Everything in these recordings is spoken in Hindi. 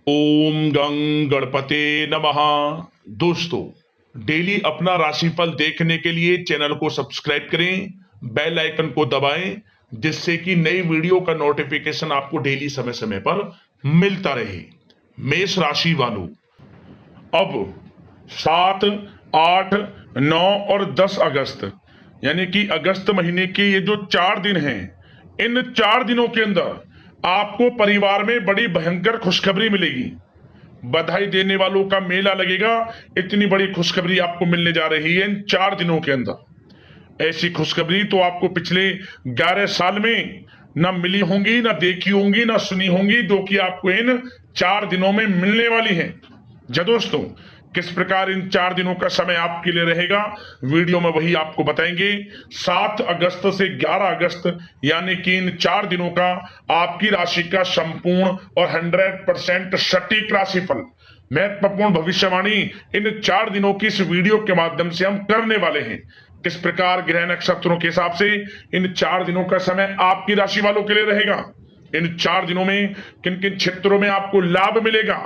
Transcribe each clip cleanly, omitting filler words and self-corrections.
ओम गं गणपते नमः। दोस्तों, डेली अपना राशिफल देखने के लिए चैनल को सब्सक्राइब करें, बेल आइकन को दबाएं, जिससे कि नई वीडियो का नोटिफिकेशन आपको डेली समय समय पर मिलता रहे। मेष राशि वालों, अब 7, 8, 9 और 10 अगस्त यानी कि अगस्त महीने के ये जो 4 दिन हैं, इन 4 दिनों के अंदर आपको परिवार में बड़ी भयंकर खुशखबरी मिलेगी। बधाई देने वालों का मेला लगेगा। इतनी बड़ी खुशखबरी आपको मिलने जा रही है इन 4 दिनों के अंदर। ऐसी खुशखबरी तो आपको पिछले 11 साल में ना मिली होंगी, ना देखी होंगी, ना सुनी होंगी, जो कि आपको इन 4 दिनों में मिलने वाली है। जी दोस्तों, किस प्रकार इन 4 दिनों का समय आपके लिए रहेगा, वीडियो में वही आपको बताएंगे। 7 अगस्त से 11 अगस्त यानी कि इन 4 दिनों का आपकी राशि का संपूर्ण और 100% सटीक राशिफल, महत्वपूर्ण भविष्यवाणी इन 4 दिनों की इस वीडियो के माध्यम से हम करने वाले हैं। किस प्रकार ग्रह नक्षत्रों के हिसाब से इन 4 दिनों का समय आपकी राशि वालों के लिए रहेगा, इन 4 दिनों में किन किन क्षेत्रों में आपको लाभ मिलेगा,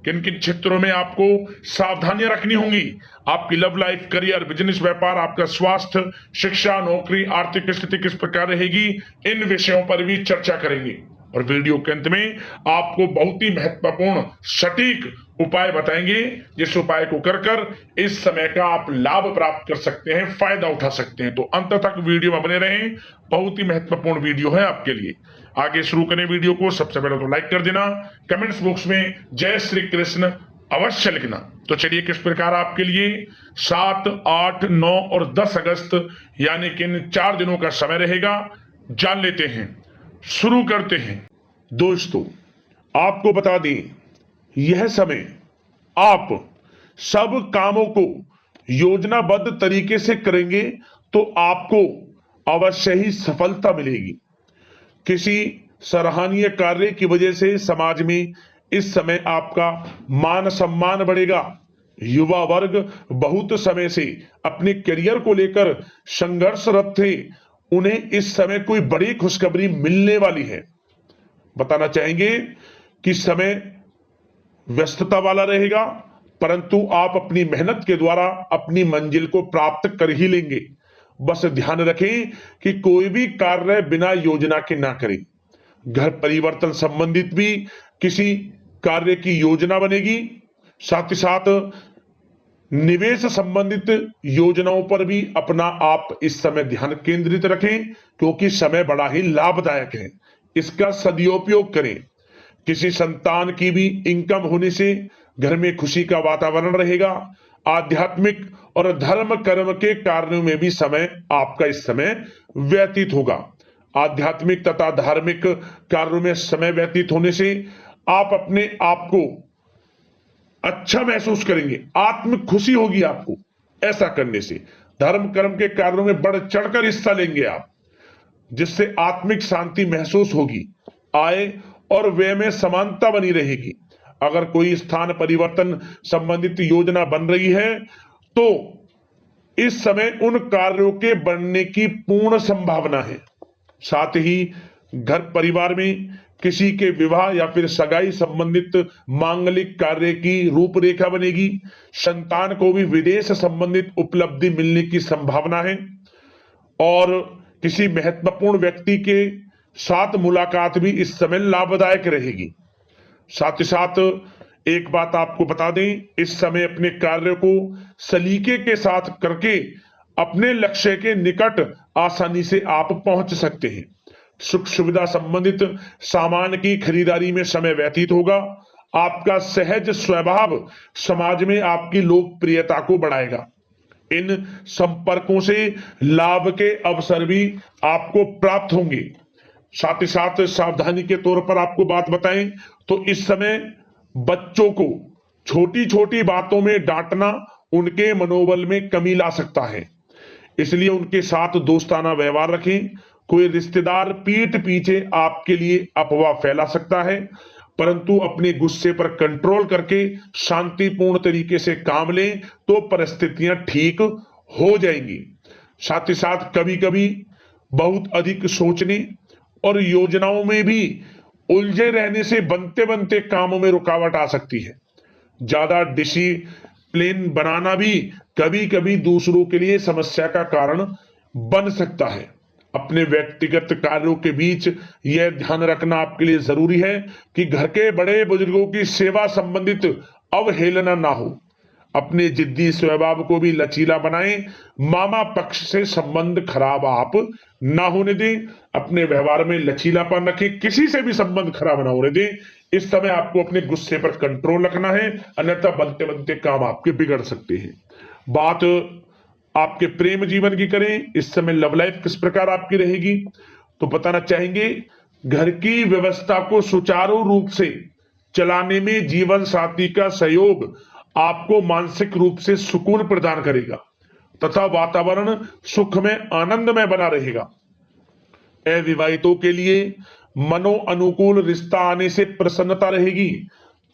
किन किन क्षेत्रों में आपको सावधानियां रखनी होंगी, आपकी लव लाइफ, करियर, बिजनेस, व्यापार, आपका स्वास्थ्य, शिक्षा, नौकरी, आर्थिक स्थिति किस प्रकार रहेगी, इन विषयों पर भी चर्चा करेंगे। और वीडियो के अंत में आपको बहुत ही महत्वपूर्ण सटीक उपाय बताएंगे, जिस उपाय को कर कर इस समय का आप लाभ प्राप्त कर सकते हैं, फायदा उठा सकते हैं। तो अंत तक वीडियो में बने रहें, बहुत ही महत्वपूर्ण वीडियो है आपके लिए। आगे शुरू करें वीडियो को। सबसे पहले तो लाइक कर देना, कमेंट्स बॉक्स में जय श्री कृष्ण अवश्य लिखना। तो चलिए, किस प्रकार आपके लिए 7, 8, 9 और 10 अगस्त यानी कि इन 4 दिनों का समय रहेगा, जान लेते हैं। शुरू करते हैं। दोस्तों, आपको बता दें, यह समय आप सब कामों को योजनाबद्ध तरीके से करेंगे तो आपको अवश्य ही सफलता मिलेगी। किसी सराहनीय कार्य की वजह से समाज में इस समय आपका मान सम्मान बढ़ेगा। युवा वर्ग बहुत समय से अपने करियर को लेकर संघर्षरत थे, उन्हें इस समय कोई बड़ी खुशखबरी मिलने वाली है। बताना चाहेंगे कि समय व्यस्तता वाला रहेगा, परंतु आप अपनी मेहनत के द्वारा अपनी मंजिल को प्राप्त कर ही लेंगे। बस ध्यान रखें कि कोई भी कार्य बिना योजना के ना करें। घर परिवर्तन संबंधित भी किसी कार्य की योजना बनेगी। साथ ही साथ निवेश संबंधित योजनाओं पर भी अपना आप इस समय ध्यान केंद्रित रखें, क्योंकि समय बड़ा ही लाभदायक है। इसका सदुपयोग करें। किसी संतान की भी इनकम होने से घर में खुशी का वातावरण रहेगा। आध्यात्मिक और धर्म कर्म के कार्यों में भी समय आपका इस समय व्यतीत होगा। आध्यात्मिक तथा धार्मिक कार्यों में समय व्यतीत होने से आप अपने आप को अच्छा महसूस करेंगे, आत्म खुशी होगी आपको। ऐसा करने से धर्म कर्म के कार्यों में बढ़ चढ़कर हिस्सा लेंगे आप, जिससे आत्मिक शांति महसूस होगी। आय और व्यय में समानता बनी रहेगी। अगर कोई स्थान परिवर्तन संबंधित योजना बन रही है तो इस समय उन कार्यों के बनने की पूर्ण संभावना है। साथ ही घर परिवार में किसी के विवाह या फिर सगाई संबंधित मांगलिक कार्य की रूपरेखा बनेगी। संतान को भी विदेश संबंधित उपलब्धि मिलने की संभावना है और किसी महत्वपूर्ण व्यक्ति के साथ मुलाकात भी इस समय लाभदायक रहेगी। साथ ही साथ एक बात आपको बता दें, इस समय अपने कार्य को सलीके के साथ करके अपने लक्ष्य के निकट आसानी से आप पहुंच सकते हैं। सुख सुविधा संबंधित सामान की खरीदारी में समय व्यतीत होगा। आपका सहज स्वभाव समाज में आपकी लोकप्रियता को बढ़ाएगा। इन संपर्कों से लाभ के अवसर भी आपको प्राप्त होंगे। साथ ही साथ सावधानी के तौर पर आपको बात बताएं तो इस समय बच्चों को छोटी छोटी बातों में डांटना उनके मनोबल में कमी ला सकता है, इसलिए उनके साथ दोस्ताना व्यवहार रखें। कोई रिश्तेदार पीठ पीछे आपके लिए अफवाह फैला सकता है, परंतु अपने गुस्से पर कंट्रोल करके शांतिपूर्ण तरीके से काम लें तो परिस्थितियां ठीक हो जाएंगी। साथ ही साथ कभी कभी बहुत अधिक सोचने और योजनाओं में भी उलझे रहने से बनते बनते कामों में रुकावट आ सकती है। ज्यादा डिसिप्लिन बनाना भी कभी कभी दूसरों के लिए समस्या का कारण बन सकता है। अपने व्यक्तिगत कार्यों के बीच यह ध्यान रखना आपके लिए जरूरी है कि घर के बड़े बुजुर्गों की सेवा संबंधित अवहेलना ना हो। अपने जिद्दी स्वभाव को भी लचीला बनाएं। मामा पक्ष से संबंध खराब आप ना होने दें। अपने व्यवहार में लचीलापन रखें, किसी से भी संबंध खराब ना होने दें। इस समय आपको अपने गुस्से पर कंट्रोल रखना है, अन्यथा बनते बनते काम आपके बिगड़ सकते हैं। बात आपके प्रेम जीवन की करें, इस समय लव लाइफ किस प्रकार आपकी रहेगी, तो बताना चाहेंगे घर की व्यवस्था को सुचारू रूप से चलाने में जीवन साथी का सहयोग आपको मानसिक रूप से सुकून प्रदान करेगा तथा वातावरण सुख में आनंदमय बना रहेगा। अविवाहितों के लिए मनो अनुकूल रिश्ता आने से प्रसन्नता रहेगी।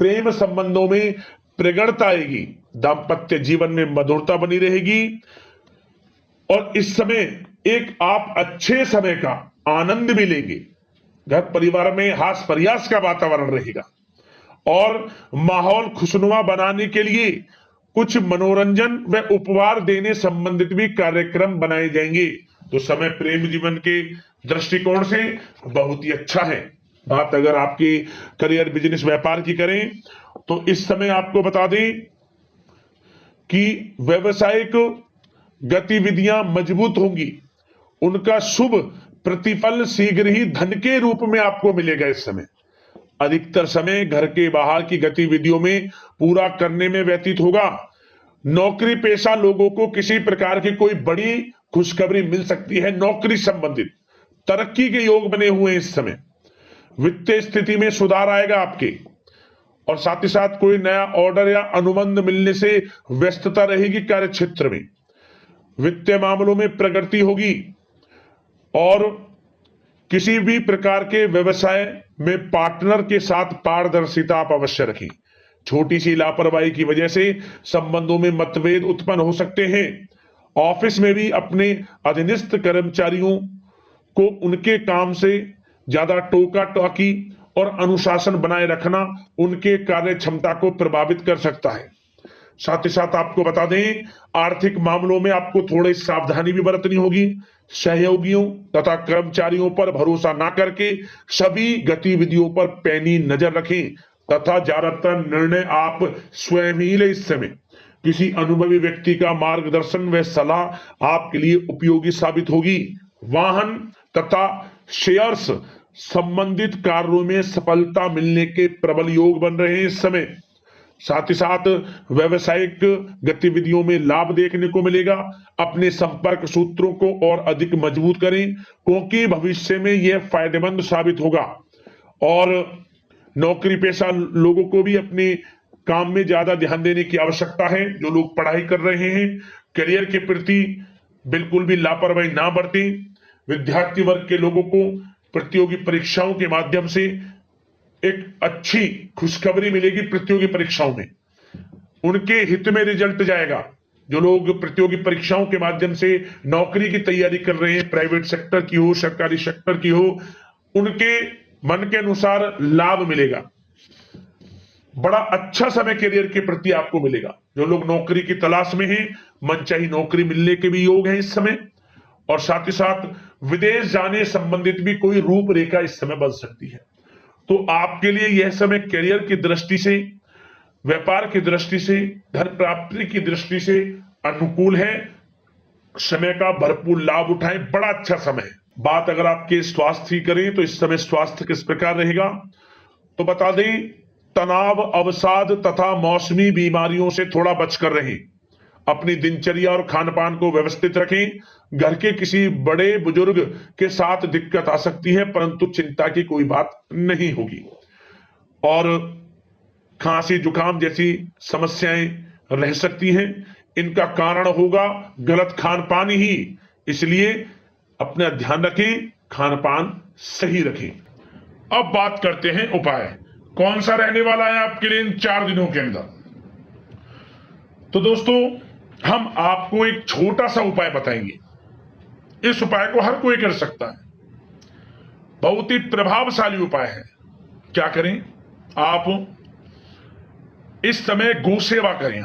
प्रेम संबंधों में प्रगड़ता आएगी। दाम्पत्य जीवन में मधुरता बनी रहेगी और इस समय एक आप अच्छे समय का आनंद भी लेंगे। घर परिवार में हास प्रयास का वातावरण रहेगा और माहौल खुशनुमा बनाने के लिए कुछ मनोरंजन व उपहार देने संबंधित भी कार्यक्रम बनाए जाएंगे। तो समय प्रेम जीवन के दृष्टिकोण से बहुत ही अच्छा है। बात अगर आपकी करियर बिजनेस व्यापार की करें तो इस समय आपको बता दें कि व्यवसायिक गतिविधियां मजबूत होंगी। उनका शुभ प्रतिफल शीघ्र ही धन के रूप में आपको मिलेगा। इस समय अधिकतर समय घर के बाहर की गतिविधियों में पूरा करने में व्यतीत होगा। नौकरी पेशा लोगों को किसी प्रकार की कोई बड़ी खुशखबरी मिल सकती है। नौकरी संबंधित तरक्की के योग बने हुए हैं। इस समय वित्तीय स्थिति में सुधार आएगा आपके, और साथ ही साथ कोई नया ऑर्डर या अनुबंध मिलने से व्यस्तता रहेगी। कार्य क्षेत्र में वित्तीय मामलों में प्रगति होगी और किसी भी प्रकार के व्यवसाय में पार्टनर के साथ पारदर्शिता आप अवश्य रखें। छोटी सी लापरवाही की वजह से संबंधों में मतभेद उत्पन्न हो सकते हैं। ऑफिस में भी अपने अधीनस्थ कर्मचारियों को उनके काम से ज्यादा टोका टाकी और अनुशासन बनाए रखना उनके कार्य क्षमता को प्रभावित कर सकता है। साथ ही साथ आपको बता दें, आर्थिक मामलों में आपको थोड़ी सावधानी भी बरतनी होगी। सहयोगियों तथा कर्मचारियों पर भरोसा ना करके सभी गतिविधियों पर पैनी नजर रखें तथा ज्यादातर निर्णय आप स्वयं ही लें। इस समय किसी अनुभवी व्यक्ति का मार्गदर्शन व सलाह आपके लिए उपयोगी साबित होगी। वाहन तथा शेयर्स संबंधित कार्यों में सफलता मिलने के प्रबल योग बन रहे हैं इस समय। साथ ही साथ व्यवसायिक गतिविधियों में लाभ देखने को मिलेगा। अपने संपर्क सूत्रों को और अधिक मजबूत करें क्योंकि भविष्य में यह फायदेमंद साबित होगा। और नौकरी पेशा लोगों को भी अपने काम में ज्यादा ध्यान देने की आवश्यकता है। जो लोग पढ़ाई कर रहे हैं, करियर के प्रति बिल्कुल भी लापरवाही ना बरतें। विद्यार्थी वर्ग के लोगों को प्रतियोगी परीक्षाओं के माध्यम से एक अच्छी खुशखबरी मिलेगी। प्रतियोगी परीक्षाओं में उनके हित में रिजल्ट जाएगा। जो लोग प्रतियोगी परीक्षाओं के माध्यम से नौकरी की तैयारी कर रहे हैं, प्राइवेट सेक्टर की हो, सरकारी सेक्टर की हो, उनके मन के अनुसार लाभ मिलेगा। बड़ा अच्छा समय करियर के प्रति आपको मिलेगा। जो लोग नौकरी की तलाश में हैं, मनचाही नौकरी मिलने के भी योग हैं इस समय। और साथ ही साथ विदेश जाने संबंधित भी कोई रूपरेखा इस समय बन सकती है। तो आपके लिए यह समय करियर की दृष्टि से, व्यापार की दृष्टि से, धन प्राप्ति की दृष्टि से अनुकूल है। समय का भरपूर लाभ उठाएं, बड़ा अच्छा समय है। बात अगर आपके स्वास्थ्य की करें तो इस समय स्वास्थ्य किस प्रकार रहेगा, तो बता दें तनाव, अवसाद तथा मौसमी बीमारियों से थोड़ा बचकर रहें। अपनी दिनचर्या और खान पान को व्यवस्थित रखें। घर के किसी बड़े बुजुर्ग के साथ दिक्कत आ सकती है, परंतु चिंता की कोई बात नहीं होगी। और खांसी जुकाम जैसी समस्याएं रह सकती हैं। इनका कारण होगा गलत खान पान ही, इसलिए अपना ध्यान रखें, खान पान सही रखें। अब बात करते हैं उपाय, कौन सा रहने वाला है आपके लिए इन 4 दिनों के अंदर। तो दोस्तों, हम आपको एक छोटा सा उपाय बताएंगे। इस उपाय को हर कोई कर सकता है, बहुत ही प्रभावशाली उपाय है। क्या करें, आप इस समय गौ सेवा करें।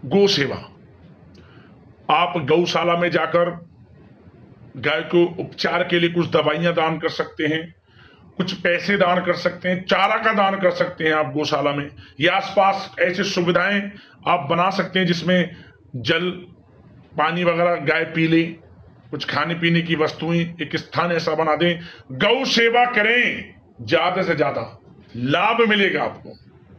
गौ सेवा, आप गौशाला में जाकर गाय को उपचार के लिए कुछ दवाइयां दान कर सकते हैं, कुछ पैसे दान कर सकते हैं, चारा का दान कर सकते हैं आप गौशाला में, या आसपास ऐसी सुविधाएं आप बना सकते हैं जिसमें जल पानी वगैरह गाय पी ले, कुछ खाने पीने की वस्तुएं, एक स्थान ऐसा बना दें। गौ सेवा करें, ज्यादा से ज्यादा लाभ मिलेगा आपको।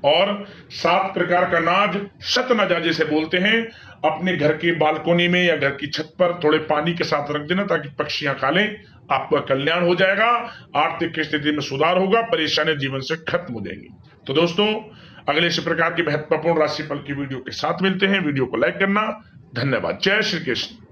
और 7 प्रकार का अनाज, शतनजा जिसे बोलते हैं, अपने घर के बालकोनी में या घर की छत पर थोड़े पानी के साथ रख देना ताकि पक्षियां खा लें, आपका कल्याण हो जाएगा, आर्थिक स्थिति में सुधार होगा, परेशानियां जीवन से खत्म हो जाएंगी। तो दोस्तों, अगले इसी प्रकार की महत्वपूर्ण राशिफल की वीडियो के साथ मिलते हैं। वीडियो को लाइक करना। धन्यवाद। जय श्री कृष्ण।